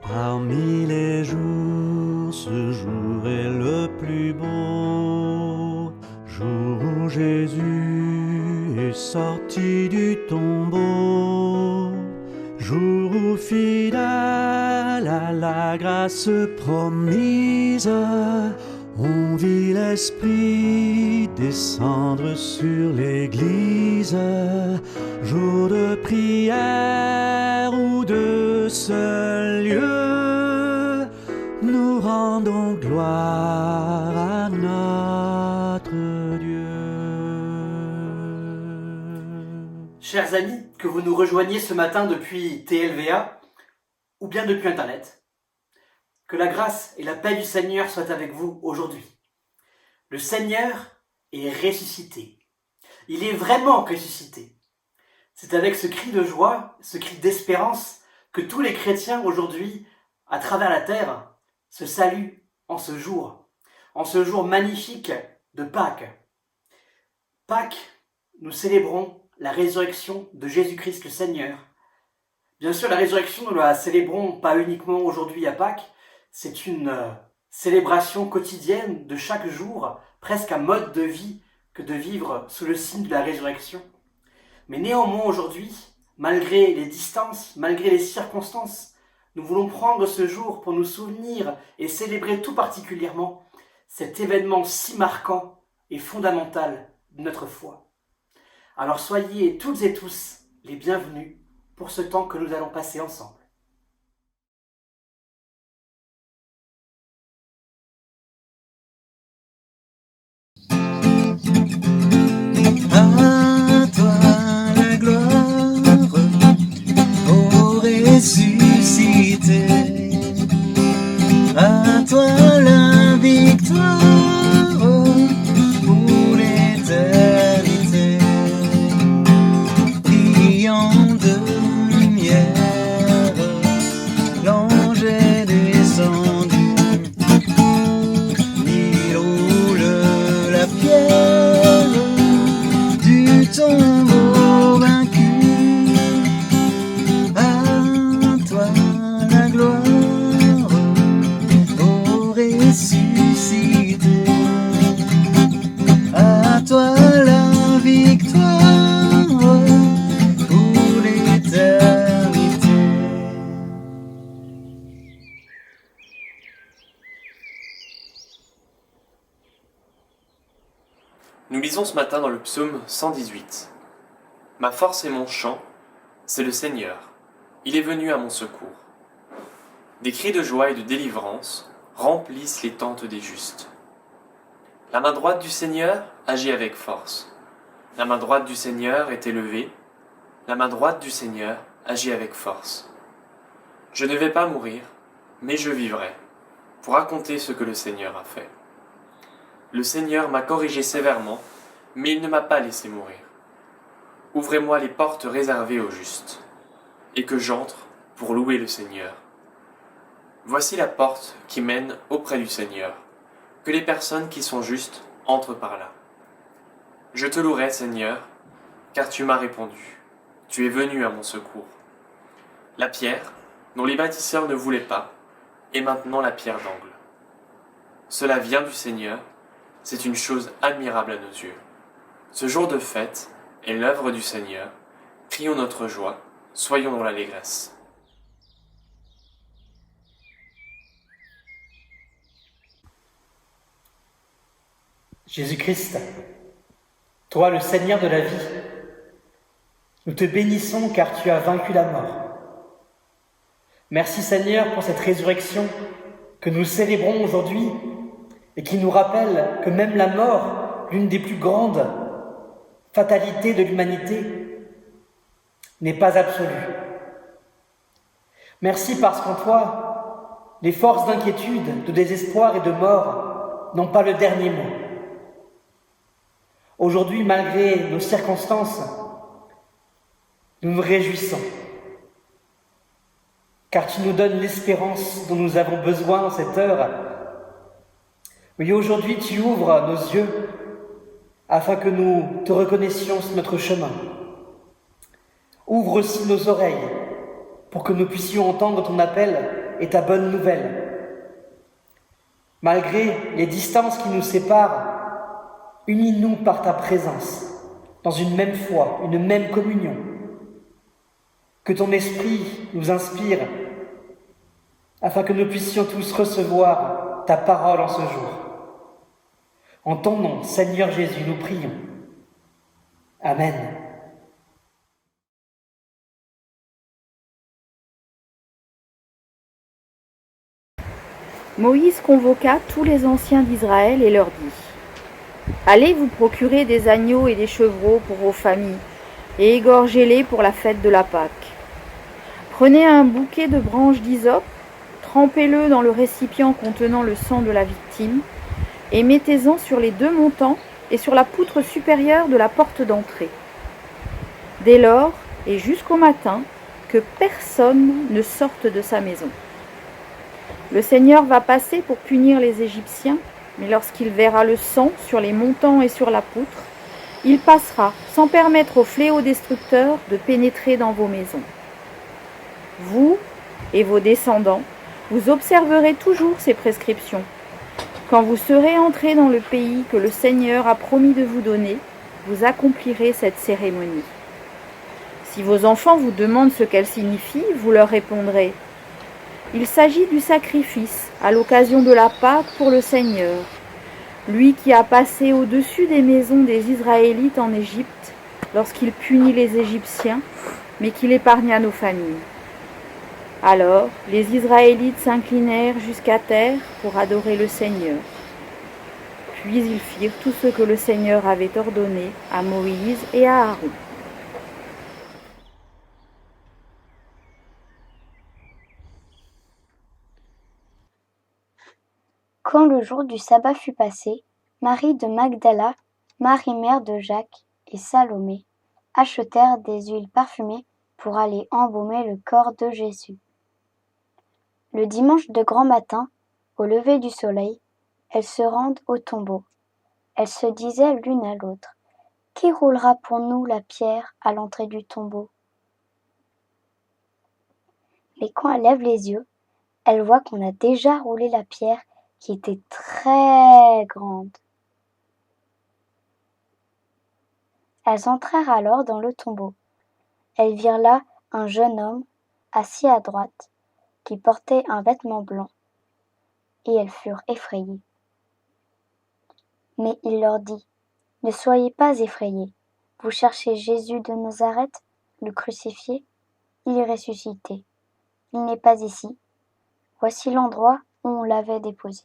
Parmi les jours, ce jour est le plus beau, jour où Jésus est sorti du tombeau, jour où fidèle à la grâce promise, on vit l'Esprit descendre sur l'Église, jour de prière où de ce lieu nous rendons gloire à notre Dieu. Chers amis, que vous nous rejoigniez ce matin depuis TLVA ou bien depuis Internet, que la grâce et la paix du Seigneur soient avec vous aujourd'hui. Le Seigneur est ressuscité. Il est vraiment ressuscité. C'est avec ce cri de joie, ce cri d'espérance, que tous les chrétiens aujourd'hui, à travers la terre, se saluent en ce jour magnifique de Pâques. Pâques, nous célébrons la résurrection de Jésus-Christ le Seigneur. Bien sûr, la résurrection, nous la célébrons pas uniquement aujourd'hui à Pâques, c'est une célébration quotidienne de chaque jour, presque un mode de vie que de vivre sous le signe de la résurrection. Mais néanmoins aujourd'hui, malgré les distances, malgré les circonstances, nous voulons prendre ce jour pour nous souvenir et célébrer tout particulièrement cet événement si marquant et fondamental de notre foi. Alors soyez toutes et tous les bienvenus pour ce temps que nous allons passer ensemble. À toi la gloire, ô ressuscité. À toi la victoire, pour l'éternité. Brillant de lumière, l'ange est descendu. Il roule la pierre du tombeau vaincu. À toi la gloire, ô ressuscité. À toi la victoire, pour l'éternité. Nous lisons ce matin dans le psaume 118. Ma force et mon chant, c'est le Seigneur. Il est venu à mon secours. Des cris de joie et de délivrance remplissent les tentes des justes. La main droite du Seigneur agit avec force. La main droite du Seigneur est élevée. La main droite du Seigneur agit avec force. Je ne vais pas mourir, mais je vivrai, pour raconter ce que le Seigneur a fait. Le Seigneur m'a corrigé sévèrement, mais il ne m'a pas laissé mourir. Ouvrez-moi les portes réservées aux justes, et que j'entre pour louer le Seigneur. Voici la porte qui mène auprès du Seigneur, que les personnes qui sont justes entrent par là. Je te louerai, Seigneur, car tu m'as répondu. Tu es venu à mon secours. La pierre, dont les bâtisseurs ne voulaient pas, est maintenant la pierre d'angle. Cela vient du Seigneur. C'est une chose admirable à nos yeux. Ce jour de fête est l'œuvre du Seigneur. Crions notre joie, soyons dans l'allégresse. Jésus-Christ, toi le Seigneur de la vie, nous te bénissons car tu as vaincu la mort. Merci Seigneur pour cette résurrection que nous célébrons aujourd'hui et qui nous rappelle que même la mort, l'une des plus grandes fatalités de l'humanité, n'est pas absolue. Merci parce qu'en toi, les forces d'inquiétude, de désespoir et de mort n'ont pas le dernier mot. Aujourd'hui, malgré nos circonstances, nous nous réjouissons, car tu nous donnes l'espérance dont nous avons besoin en cette heure. Oui, aujourd'hui, tu ouvres nos yeux afin que nous te reconnaissions sur notre chemin. Ouvre aussi nos oreilles pour que nous puissions entendre ton appel et ta bonne nouvelle. Malgré les distances qui nous séparent, unis-nous par ta présence, dans une même foi, une même communion. Que ton esprit nous inspire, afin que nous puissions tous recevoir ta parole en ce jour. En ton nom, Seigneur Jésus, nous prions. Amen. Moïse convoqua tous les anciens d'Israël et leur dit : Allez vous procurer des agneaux et des chevreaux pour vos familles, et égorgez-les pour la fête de la Pâque. Prenez un bouquet de branches d'hysope, trempez-le dans le récipient contenant le sang de la victime, et mettez-en sur les 2 montants et sur la poutre supérieure de la porte d'entrée. Dès lors, et jusqu'au matin, que personne ne sorte de sa maison. Le Seigneur va passer pour punir les Égyptiens, mais lorsqu'il verra le sang sur les montants et sur la poutre, il passera sans permettre au fléau destructeur de pénétrer dans vos maisons. Vous et vos descendants, vous observerez toujours ces prescriptions. Quand vous serez entrés dans le pays que le Seigneur a promis de vous donner, vous accomplirez cette cérémonie. Si vos enfants vous demandent ce qu'elle signifie, vous leur répondrez : il s'agit du sacrifice à l'occasion de la Pâque pour le Seigneur, lui qui a passé au-dessus des maisons des Israélites en Égypte lorsqu'il punit les Égyptiens, mais qu'il épargna nos familles. Alors les Israélites s'inclinèrent jusqu'à terre pour adorer le Seigneur. Puis ils firent tout ce que le Seigneur avait ordonné à Moïse et à Aaron. Quand le jour du sabbat fut passé, Marie de Magdala, Marie mère de Jacques et Salomé achetèrent des huiles parfumées pour aller embaumer le corps de Jésus. Le dimanche de grand matin, au lever du soleil, elles se rendent au tombeau. Elles se disaient l'une à l'autre : qui roulera pour nous la pierre à l'entrée du tombeau ? Mais quand elles lèvent les yeux, elles voient qu'on a déjà roulé la pierre qui était très grande. Elles entrèrent alors dans le tombeau. Elles virent là un jeune homme assis à droite, qui portait un vêtement blanc, et elles furent effrayées. Mais il leur dit : ne soyez pas effrayés. Vous cherchez Jésus de Nazareth, le crucifié. Il est ressuscité. Il n'est pas ici. Voici l'endroit où on l'avait déposé.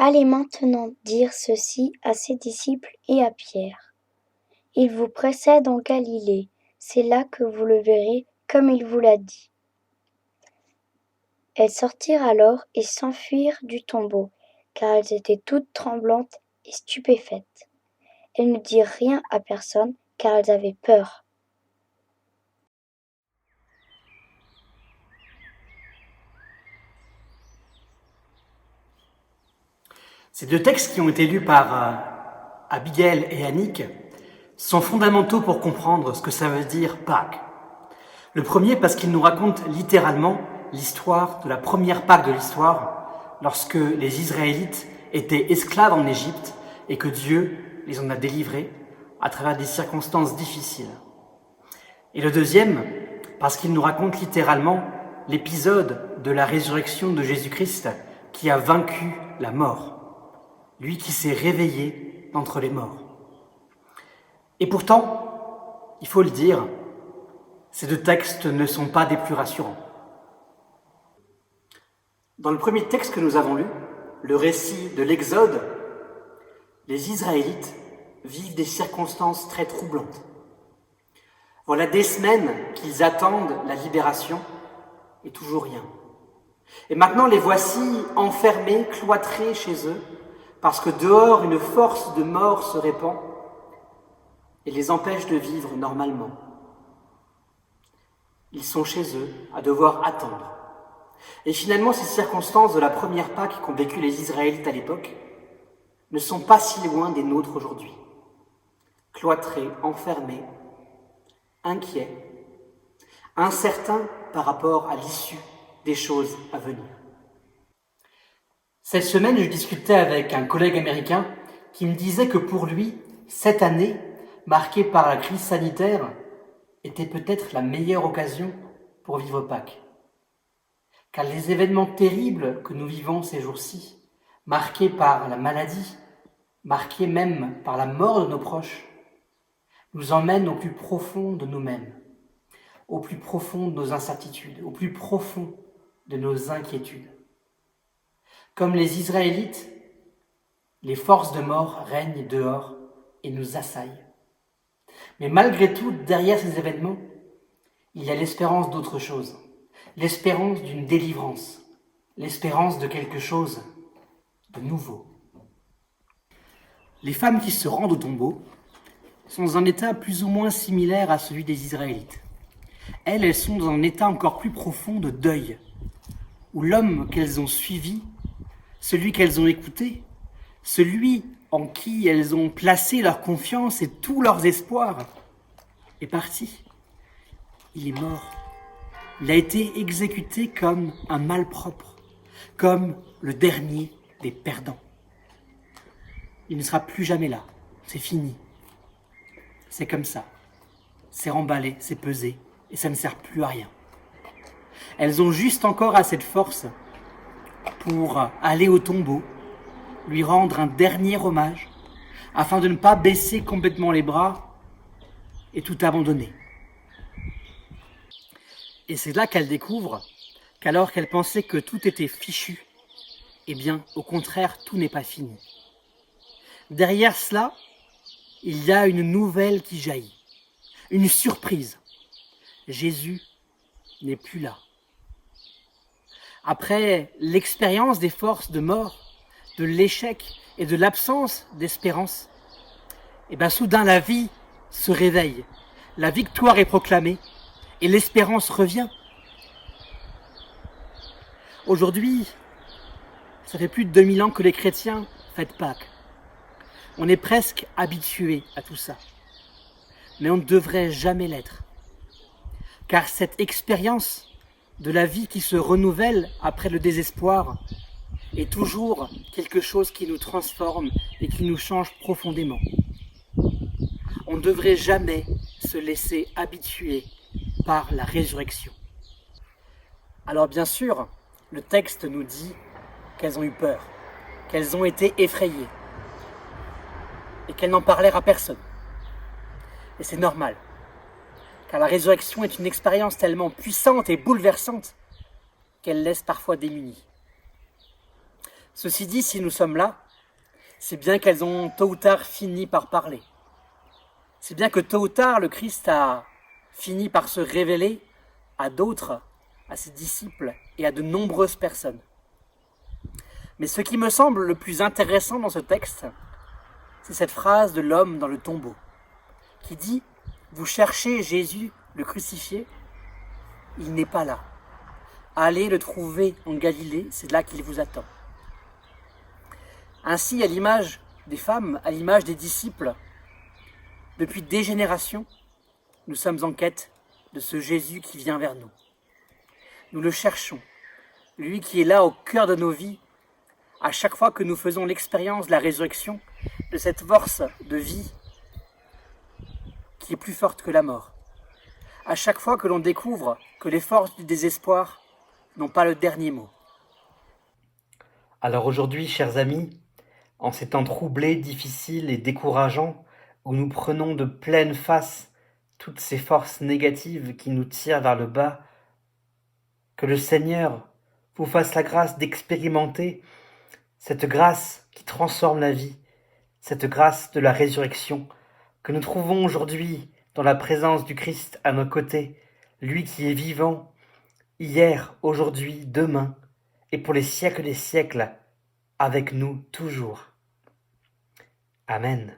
Allez maintenant dire ceci à ses disciples et à Pierre. Il vous précède en Galilée, c'est là que vous le verrez comme il vous l'a dit. Elles sortirent alors et s'enfuirent du tombeau, car elles étaient toutes tremblantes et stupéfaites. Elles ne dirent rien à personne, car elles avaient peur. Ces 2 textes qui ont été lus par Abigail et Annick sont fondamentaux pour comprendre ce que ça veut dire Pâques. Le premier parce qu'il nous raconte littéralement l'histoire de la première Pâque de l'histoire, lorsque les Israélites étaient esclaves en Égypte et que Dieu les en a délivrés à travers des circonstances difficiles. Et le deuxième parce qu'il nous raconte littéralement l'épisode de la résurrection de Jésus-Christ qui a vaincu la mort. Lui qui s'est réveillé d'entre les morts. Et pourtant, il faut le dire, ces 2 textes ne sont pas des plus rassurants. Dans le premier texte que nous avons lu, le récit de l'Exode, les Israélites vivent des circonstances très troublantes. Voilà des semaines qu'ils attendent la libération et toujours rien. Et maintenant les voici enfermés, cloîtrés chez eux, parce que dehors une force de mort se répand et les empêche de vivre normalement. Ils sont chez eux à devoir attendre. Et finalement, ces circonstances de la première Pâque qu'ont vécu les Israélites à l'époque ne sont pas si loin des nôtres aujourd'hui. Cloîtrés, enfermés, inquiets incertain par rapport à l'issue des choses à venir. Cette semaine, je discutais avec un collègue américain qui me disait que pour lui, cette année, marquée par la crise sanitaire, était peut-être la meilleure occasion pour vivre Pâques. Car les événements terribles que nous vivons ces jours-ci, marqués par la maladie, marqués même par la mort de nos proches, nous emmènent au plus profond de nous-mêmes, au plus profond de nos incertitudes, au plus profond de nos inquiétudes. Comme les Israélites, les forces de mort règnent dehors et nous assaillent. Mais malgré tout, derrière ces événements, il y a l'espérance d'autre chose, l'espérance d'une délivrance, l'espérance de quelque chose de nouveau. Les femmes qui se rendent au tombeau sont dans un état plus ou moins similaire à celui des Israélites. Elles sont dans un état encore plus profond de deuil, où l'homme qu'elles ont suivi, celui qu'elles ont écouté, celui en qui elles ont placé leur confiance et tous leurs espoirs, est parti. Il est mort. Il a été exécuté comme un malpropre, comme le dernier des perdants. Il ne sera plus jamais là. C'est fini. C'est comme ça. C'est remballé, c'est pesé, et ça ne sert plus à rien. Elles ont juste encore assez de force pour aller au tombeau, lui rendre un dernier hommage, afin de ne pas baisser complètement les bras et tout abandonner. Et c'est là qu'elle découvre qu'alors qu'elle pensait que tout était fichu, eh bien, au contraire, tout n'est pas fini. Derrière cela, il y a une nouvelle qui jaillit, une surprise. Jésus n'est plus là. Après l'expérience des forces de mort, de l'échec et de l'absence d'espérance, eh bien, soudain la vie se réveille, la victoire est proclamée et l'espérance revient. Aujourd'hui, ça fait plus de 2000 ans que les chrétiens fêtent Pâques. On est presque habitué à tout ça. Mais on ne devrait jamais l'être. Car cette expérience de la vie qui se renouvelle après le désespoir est toujours quelque chose qui nous transforme et qui nous change profondément. On ne devrait jamais se laisser habituer par la résurrection. Alors bien sûr, le texte nous dit qu'elles ont eu peur, qu'elles ont été effrayées et qu'elles n'en parlèrent à personne. Et c'est normal, car la résurrection est une expérience tellement puissante et bouleversante qu'elle laisse parfois démunies. Ceci dit, si nous sommes là, c'est bien qu'elles ont tôt ou tard fini par parler. C'est bien que tôt ou tard, le Christ a fini par se révéler à d'autres, à ses disciples et à de nombreuses personnes. Mais ce qui me semble le plus intéressant dans ce texte, c'est cette phrase de l'homme dans le tombeau, qui dit « Vous cherchez Jésus, le crucifié, il n'est pas là. Allez le trouver en Galilée, c'est là qu'il vous attend. » Ainsi, à l'image des femmes, à l'image des disciples, depuis des générations, nous sommes en quête de ce Jésus qui vient vers nous. Nous le cherchons, lui qui est là au cœur de nos vies, à chaque fois que nous faisons l'expérience de la résurrection, de cette force de vie qui est plus forte que la mort. À chaque fois que l'on découvre que les forces du désespoir n'ont pas le dernier mot. Alors aujourd'hui, chers amis, en ces temps troublés, difficiles et décourageants, où nous prenons de pleine face toutes ces forces négatives qui nous tirent vers le bas, que le Seigneur vous fasse la grâce d'expérimenter cette grâce qui transforme la vie, cette grâce de la résurrection que nous trouvons aujourd'hui dans la présence du Christ à nos côtés, lui qui est vivant, hier, aujourd'hui, demain, et pour les siècles des siècles, avec nous toujours. Amen.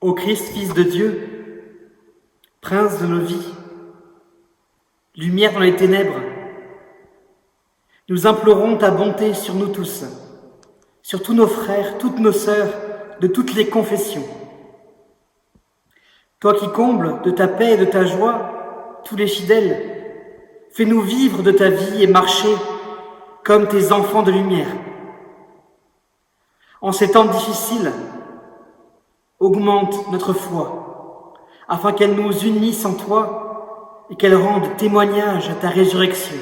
Ô Christ, Fils de Dieu, Prince de nos vies, lumière dans les ténèbres, nous implorons ta bonté sur nous tous, sur tous nos frères, toutes nos sœurs, de toutes les confessions. Toi qui combles de ta paix et de ta joie tous les fidèles, fais-nous vivre de ta vie et marcher comme tes enfants de lumière. En ces temps difficiles, augmente notre foi, afin qu'elle nous unisse en toi et qu'elle rende témoignage à ta résurrection.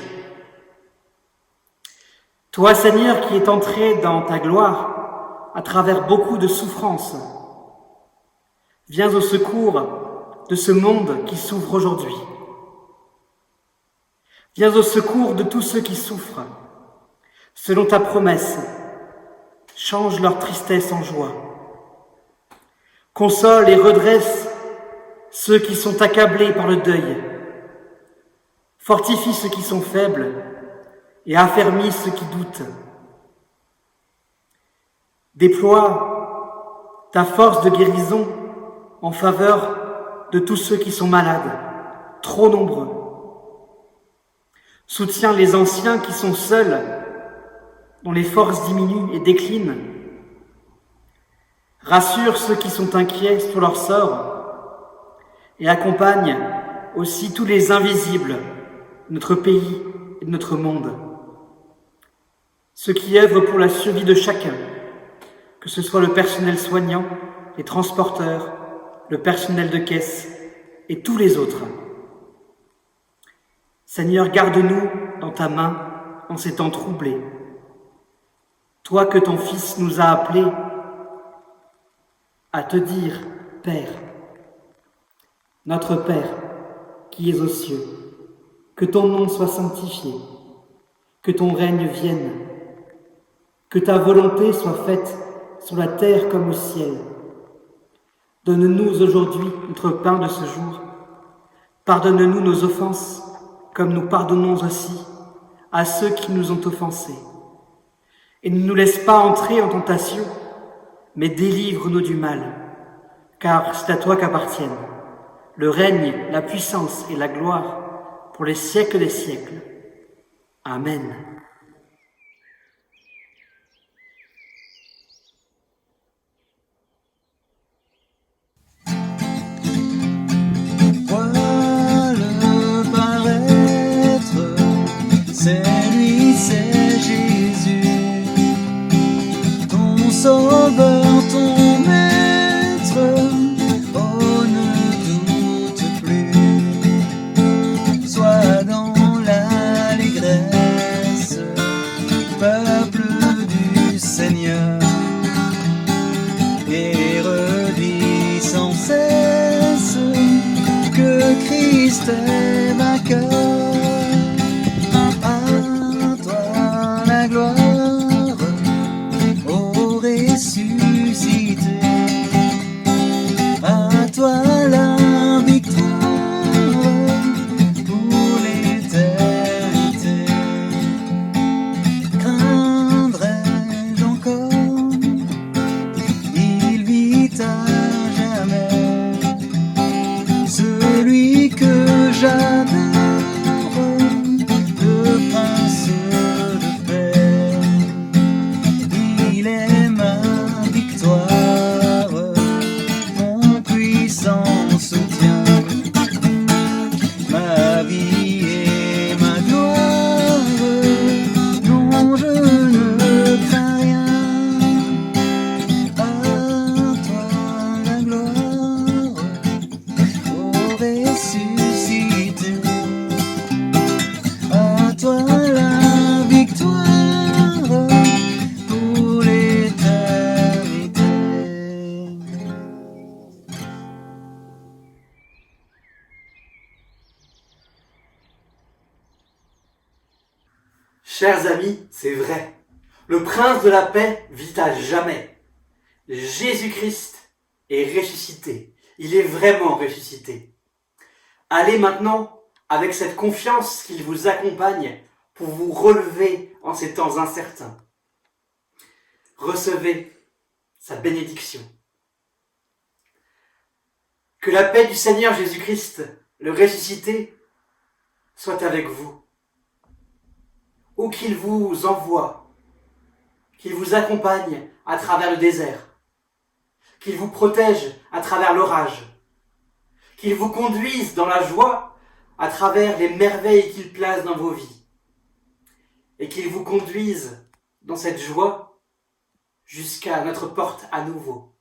Toi, Seigneur, qui es entré dans ta gloire à travers beaucoup de souffrances, viens au secours de ce monde qui souffre aujourd'hui. Viens au secours de tous ceux qui souffrent. Selon ta promesse, change leur tristesse en joie. Console et redresse ceux qui sont accablés par le deuil. Fortifie ceux qui sont faibles et affermis ceux qui doutent. Déploie ta force de guérison en faveur de tous ceux qui sont malades, trop nombreux. Soutiens les anciens qui sont seuls, dont les forces diminuent et déclinent. Rassure ceux qui sont inquiets sur leur sort et accompagne aussi tous les invisibles de notre pays et de notre monde. Ceux qui œuvrent pour la survie de chacun, que ce soit le personnel soignant, les transporteurs, le personnel de caisse et tous les autres. Seigneur, garde-nous dans ta main en ces temps troublés. Toi que ton Fils nous a appelés à te dire, Père, notre Père qui es aux cieux, que ton nom soit sanctifié, que ton règne vienne, que ta volonté soit faite sur la terre comme au ciel. Donne-nous aujourd'hui notre pain de ce jour. Pardonne-nous nos offenses, comme nous pardonnons aussi à ceux qui nous ont offensés. Et ne nous laisse pas entrer en tentation, mais délivre-nous du mal, car c'est à toi qu'appartiennent le règne, la puissance et la gloire pour les siècles des siècles. Amen. Vois-le paraître, c'est lui, c'est Jésus, ton sauveur, ton maître. Oh, ne doute plus, sois dans l'allégresse, peuple du Seigneur, et redis sans cesse que Christ est vainqueur. À toi la gloire, ô ressuscité, à toi la victoire pour l'éternité. Craindrais-je encore? Il vit à jamais, celui que j'adore. Chers amis, c'est vrai. Le prince de la paix vit à jamais. Jésus-Christ est ressuscité. Il est vraiment ressuscité. Allez maintenant avec cette confiance qu'il vous accompagne pour vous relever en ces temps incertains. Recevez sa bénédiction. Que la paix du Seigneur Jésus-Christ, le ressuscité, soit avec vous. Où qu'il vous envoie, qu'il vous accompagne à travers le désert, qu'il vous protège à travers l'orage, qu'il vous conduise dans la joie à travers les merveilles qu'il place dans vos vies, et qu'il vous conduise dans cette joie jusqu'à notre porte à nouveau.